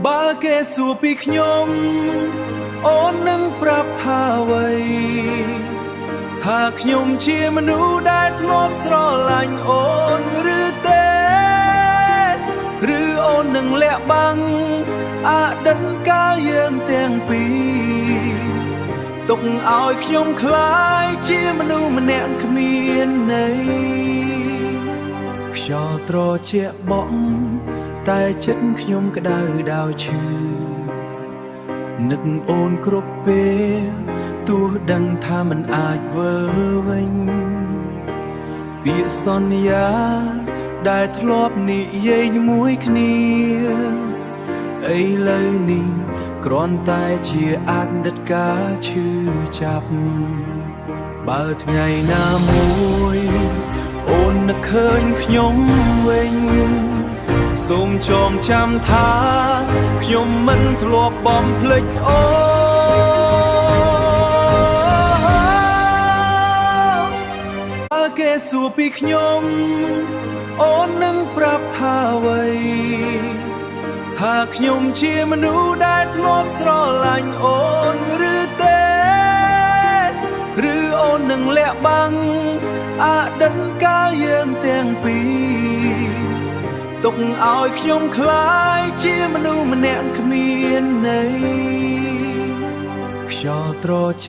បើគេសួរពីខ្ញុំអូននឹងប្រាប់ថាអ្វីថាខ្ញុំជាមនុស្សដែលធ្លាប់ស្រឡាញ់អូនឬទេឬអូននឹងលាក់បាំងអតីតកាលយើងទាំងពីរទុកឲ្យខ្ញុំคล้ายជាមនុស្សម្នាក់គ្មានន័យខ្យល់ត្រជាក់បក់តែចិត្តខ្ញុំក្តៅដោយឈឺនឹកអូនគ្រប់ពេលទោះដឹងថាមិនអាចវិលវិញពាក្យសន្យាដែលធ្លាប់និយាយមួយគ្នាឥឡូវនេះគ្រាន់តែជាអតីតកាលឈឺចាប់បើថ្ងៃណាមួយអូននឹកឃើញខ្ញុំវិញសូមចងចាំថាខ្ញុំមិនធ្លាប់បំភ្លេចអូនបើគេសួរពីខ្ញុំអូននឹងប្រាប់ថាអ្វីថាខ្ញុំជាមនុស្សដែលធ្លាប់ស្រឡាញ់អូនឬទេឬអូននឹងលាក់បាំងអតីតកាលយើងទាំងពីរទុកឲ្យខ្ញុំคล้ายជាមនុស្សម្នាក់គ្មានន័យខ្យល់ត្រ